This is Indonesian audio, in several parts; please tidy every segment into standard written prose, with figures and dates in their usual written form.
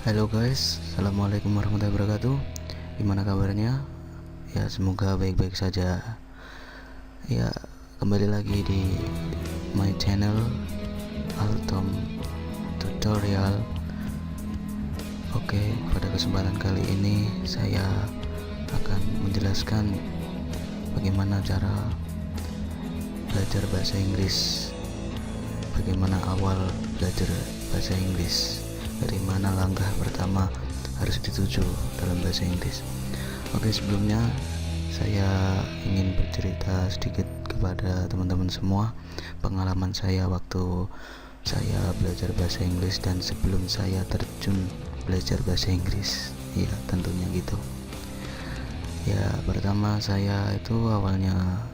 Halo guys, assalamualaikum warahmatullahi wabarakatuh. Gimana kabarnya? Ya semoga baik-baik saja. Ya kembali lagi di my channel Altom Tutorial. Oke, pada kesempatan kali ini saya akan menjelaskan bagaimana cara belajar bahasa Inggris. Bagaimana awal belajar bahasa Inggris, dari mana langkah pertama harus dituju dalam bahasa Inggris. Oke, sebelumnya saya ingin bercerita sedikit kepada teman-teman semua pengalaman saya waktu saya belajar bahasa Inggris dan sebelum saya terjun belajar bahasa Inggris. Ya tentunya gitu. Ya pertama saya itu awalnya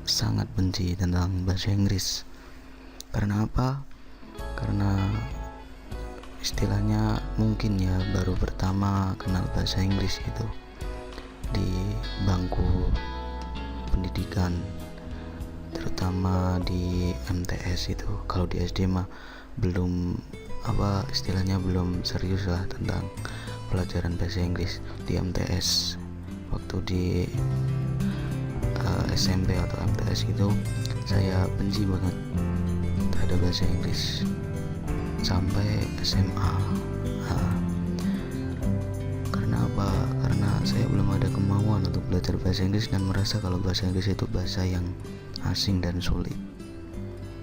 sangat benci tentang bahasa Inggris. Karena apa? Karena istilahnya mungkin ya baru pertama kenal bahasa Inggris itu di bangku pendidikan, terutama di MTS itu. Kalau di SD mah belum istilahnya belum serius lah tentang pelajaran bahasa Inggris. Di MTS waktu di SMP atau MTS itu saya benci banget terhadap bahasa Inggris sampai SMA. Karena apa? Karena saya belum ada kemauan untuk belajar bahasa Inggris dan merasa kalau bahasa Inggris itu bahasa yang asing dan sulit.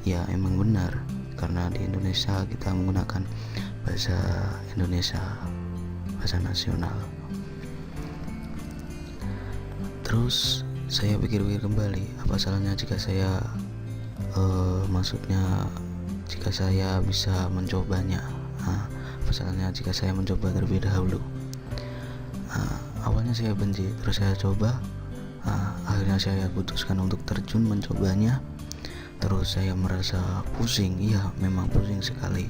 Ya emang benar, karena di Indonesia kita menggunakan bahasa Indonesia, bahasa nasional. Terus saya pikir-pikir kembali, apa salahnya jika saya jika saya bisa mencobanya. Apa salahnya jika saya mencoba terlebih dahulu. Awalnya saya benci, terus saya coba. Akhirnya saya putuskan untuk terjun mencobanya. Terus saya merasa pusing. Iya memang pusing sekali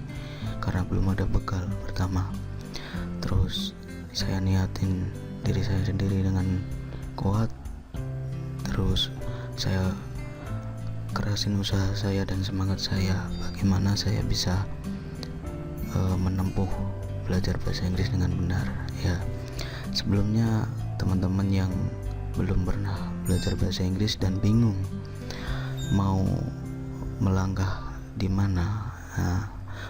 karena belum ada bekal pertama. Terus saya niatin diri saya sendiri dengan kuat. Terus saya kerasin usaha saya dan semangat saya bagaimana saya bisa menempuh belajar bahasa Inggris dengan benar. Ya sebelumnya teman-teman yang belum pernah belajar bahasa Inggris dan bingung mau melangkah di mana,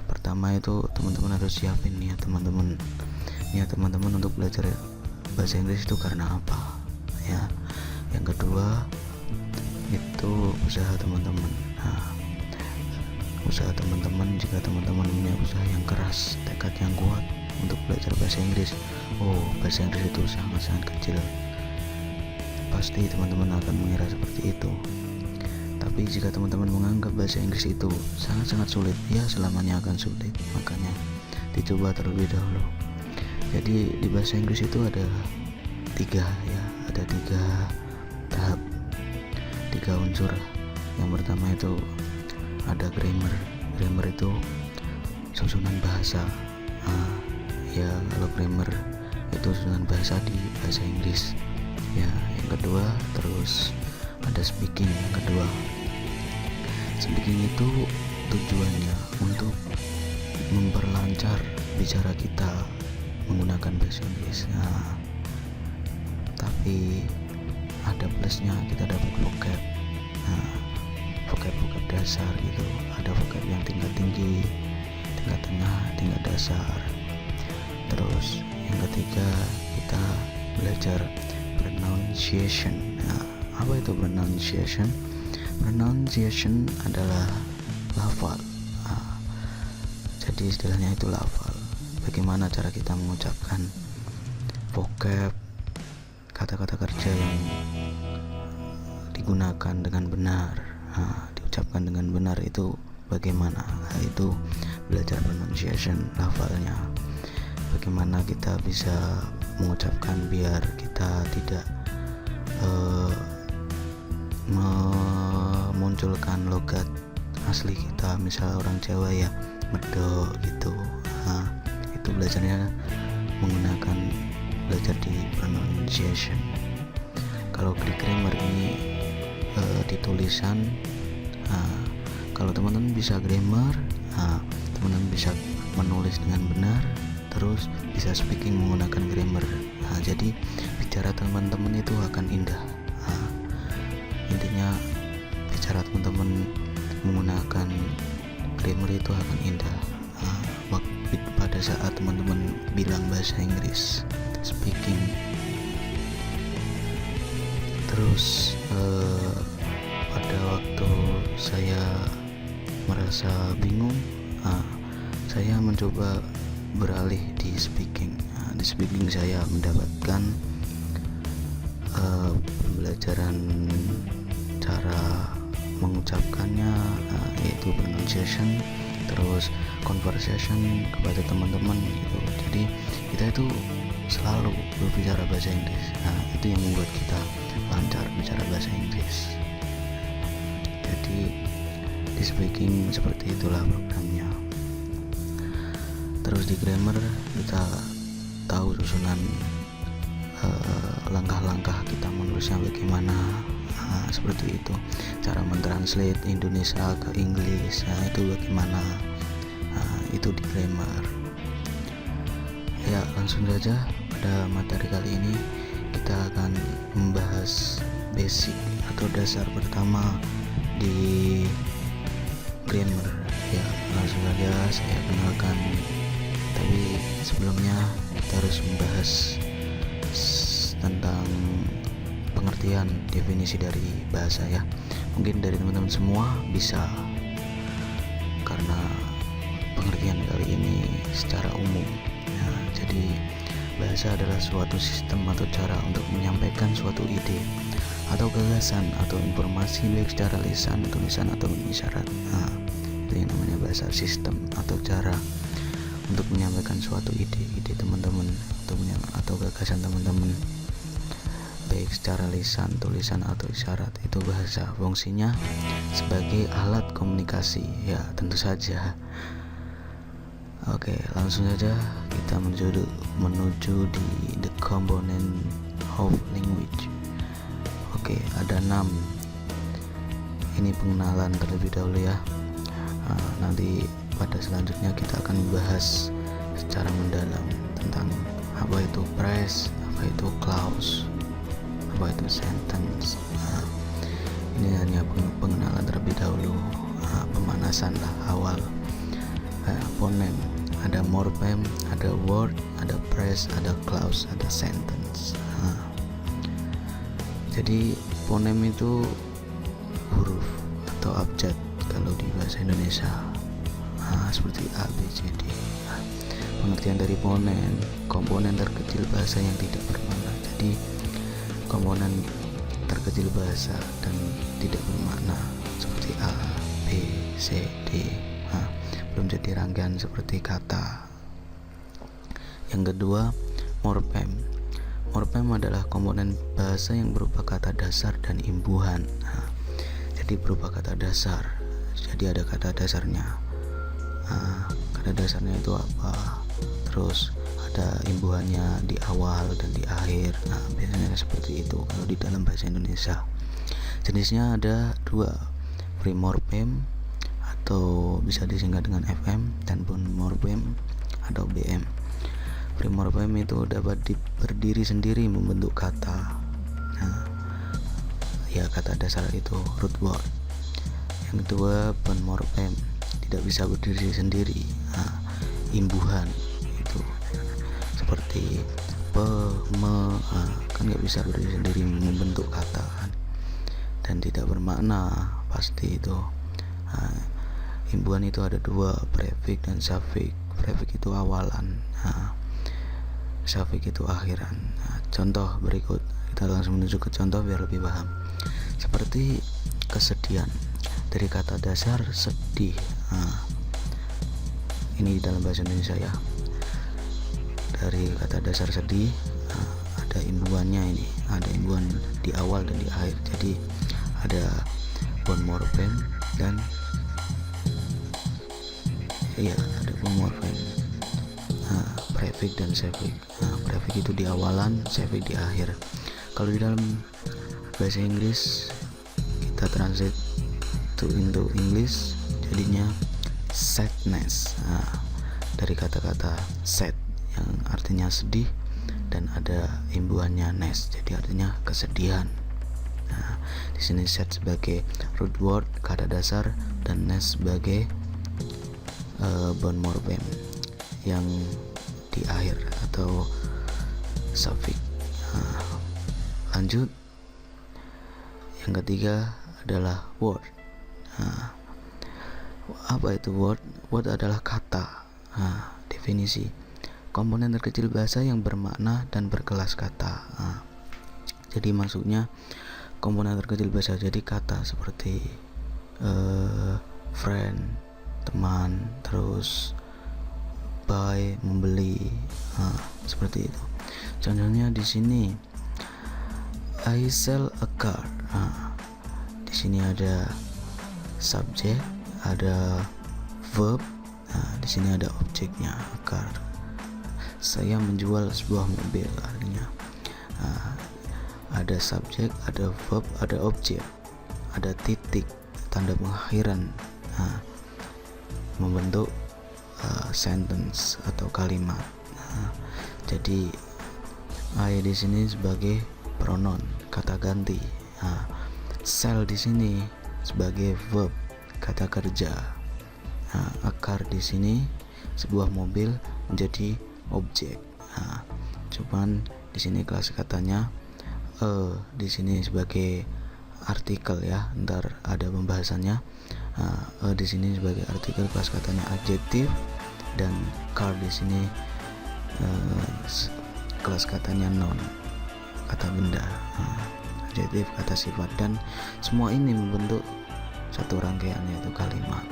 pertama itu teman-teman harus siapin niat teman-teman untuk belajar bahasa Inggris itu karena apa ya. Yang kedua itu usaha teman-teman. Usaha teman-teman, jika teman-teman punya usaha yang keras, tekad yang kuat untuk belajar bahasa Inggris, bahasa Inggris itu sangat-sangat kecil, pasti teman-teman akan mengira seperti itu. Tapi jika teman-teman menganggap bahasa Inggris itu sangat-sangat sulit, ya selamanya akan sulit. Makanya dicoba terlebih dahulu. Jadi di bahasa Inggris itu ada tiga tahap, tiga unsur. Yang pertama itu ada grammar. Grammar itu susunan bahasa. Ya kalau grammar itu susunan bahasa di bahasa Inggris. Ya yang kedua terus ada speaking. Yang kedua, speaking itu tujuannya untuk memperlancar bicara kita menggunakan bahasa Inggris. Tapi ada plusnya, kita dapat vocab. Vocab dasar gitu. Ada vocab yang tingkat tinggi, tingkat tengah, tingkat dasar. Terus yang ketiga kita belajar pronunciation. Apa itu pronunciation? Pronunciation adalah lafal. Jadi istilahnya itu lafal. Bagaimana cara kita mengucapkan vocab, kata-kata kerja yang digunakan dengan benar, diucapkan dengan benar itu bagaimana. Itu belajar pronunciation, lafalnya. Bagaimana kita bisa mengucapkan biar kita tidak memunculkan logat asli kita. Misal orang Jawa ya medok gitu. Itu belajarnya menggunakan belajar di pronunciation. Kalau di grammar ini di tulisan, kalau teman-teman bisa grammar, teman-teman bisa menulis dengan benar, terus bisa speaking menggunakan grammar. Jadi bicara teman-teman itu akan indah. Intinya bicara teman-teman menggunakan grammar itu akan indah. Pada saat teman-teman bilang bahasa Inggris speaking, terus pada waktu saya merasa bingung, saya mencoba beralih di speaking. Di speaking saya mendapatkan pembelajaran cara mengucapkannya, yaitu pronunciation, terus conversation kepada teman-teman gitu. Jadi kita itu selalu berbicara bahasa Inggris. Itu yang membuat kita lancar bicara bahasa Inggris. Jadi di speaking seperti itulah programnya. Terus di grammar kita tahu susunan langkah-langkah kita menulisnya bagaimana. Seperti itu, cara mentranslate Indonesia ke Inggris, itu bagaimana, itu di grammar. Ya, langsung saja pada materi kali ini kita akan membahas basic atau dasar pertama di grammar. Ya, langsung saja saya kenalkan, tapi sebelumnya kita harus membahas tentang pengertian definisi dari bahasa ya. Mungkin dari teman-teman semua bisa, karena pengertian kali ini secara umum ya. Jadi bahasa adalah suatu sistem atau cara untuk menyampaikan suatu ide atau gagasan atau informasi baik secara lisan, tulisan atau isyarat. Itu yang namanya bahasa, sistem atau cara untuk menyampaikan suatu ide teman-teman atau gagasan teman-teman baik secara lisan, tulisan atau isyarat. Itu bahasa, fungsinya sebagai alat komunikasi ya, tentu saja. Oke, langsung saja kita menuju di the component of language. Oke, ada 6. Ini pengenalan terlebih dahulu ya. Nanti pada selanjutnya kita akan membahas secara mendalam tentang apa itu phrase, apa itu clause, apa itu sentence. Ini hanya pengenalan terlebih dahulu, pemanasan lah awal. Fonem, ada morpheme, ada word, ada phrase, ada clause, ada sentence. Jadi fonem itu huruf atau abjad kalau di bahasa Indonesia, seperti A, B, C, D. Pengertian dari fonem, komponen terkecil bahasa yang tidak bermakna. Jadi komponen terkecil bahasa dan tidak bermakna seperti A, B, C, D. Belum jadi rangkaian seperti kata. Yang kedua, morpheme. Morpheme adalah komponen bahasa yang berupa kata dasar dan imbuhan. Jadi berupa kata dasar. Jadi ada kata dasarnya. Kata dasarnya itu apa? Terus ada imbuhannya di awal dan di akhir. Biasanya seperti itu kalau di dalam bahasa Indonesia. Jenisnya ada 2, primorpheme atau bisa disingkat dengan FM, dan bonmorpheme atau BM. Primorpheme itu dapat berdiri sendiri membentuk kata. Ya, kata dasar itu root word. Yang kedua, bonmorpheme tidak bisa berdiri sendiri. Imbuhan itu seperti pe, me, kan nggak bisa berdiri sendiri membentuk kata kan, dan tidak bermakna pasti itu. Imbuhan itu ada 2, prefix dan suffix. Prefix itu awalan, suffix itu akhiran. Contoh berikut, kita langsung menuju ke contoh biar lebih paham. Seperti kesedihan, dari kata dasar sedih. Ini dalam bahasa Indonesia ya. Dari kata dasar sedih, ada imbuhannya ini, ada imbuhan di awal dan di akhir. Jadi ada bonmorpheme dan ada bonmorpheme, prefix dan suffix. Prefix itu di awalan, suffix di akhir. Kalau di dalam bahasa Inggris kita translate into English, jadinya sadness. Dari kata-kata sad yang artinya sedih, dan ada imbuhannya ness, jadi artinya kesedihan. Nah, di sini sad sebagai root word, kata dasar, dan ness sebagai bone morpheme yang di akhir atau suffix. Lanjut, yang ketiga adalah word. Apa itu word? Word adalah kata. Definisi: komponen terkecil bahasa yang bermakna dan berkelas kata. Jadi maksudnya komponen terkecil bahasa, jadi kata seperti friend, teman, terus buy, membeli, seperti itu. Contohnya di sini, I sell a car. Di sini ada subjek, ada verb. Di sini ada objeknya, a car. Saya menjual sebuah mobil, artinya ada subjek, ada verb, ada objek, ada titik, tanda pengakhiran, membentuk sentence atau kalimat. Jadi I di sini sebagai pronoun, kata ganti. Sell di sini sebagai verb, kata kerja. A car di sini sebuah mobil menjadi objek. Cuman di sini kelas katanya di sini sebagai artikel ya, ntar ada pembahasannya. Di sini sebagai artikel, kelas katanya adjektif, dan car di sini kelas katanya noun, kata benda. Adjektif, kata sifat, dan semua ini membentuk satu rangkaian, yaitu kalimat,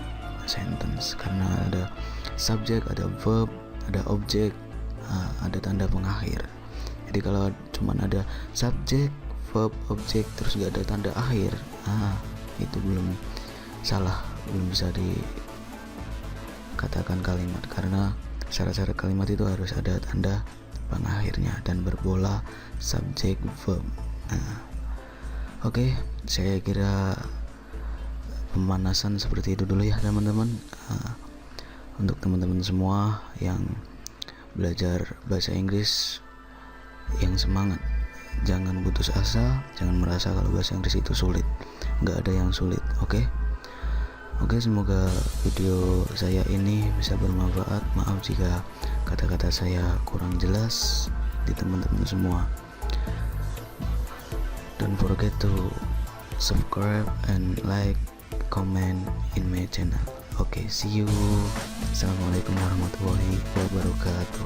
sentence, karena ada subjek, ada verb, ada objek, ada tanda pengakhir. Jadi kalau cuman ada subjek, verb, objek, terus gak ada tanda akhir, itu belum salah, belum bisa dikatakan kalimat, karena syarat-syarat kalimat itu harus ada tanda pengakhirnya dan berbola subjek verb. Oke, saya kira pemanasan seperti itu dulu ya teman-teman. Untuk teman-teman semua yang belajar bahasa Inggris, yang semangat, jangan putus asa, jangan merasa kalau bahasa Inggris itu sulit. Nggak ada yang sulit. Oke, semoga video saya ini bisa bermanfaat. Maaf jika kata-kata saya kurang jelas di teman-teman semua. Don't forget to subscribe and like, comment in my channel. Oke, see you. Assalamualaikum warahmatullahi wabarakatuh.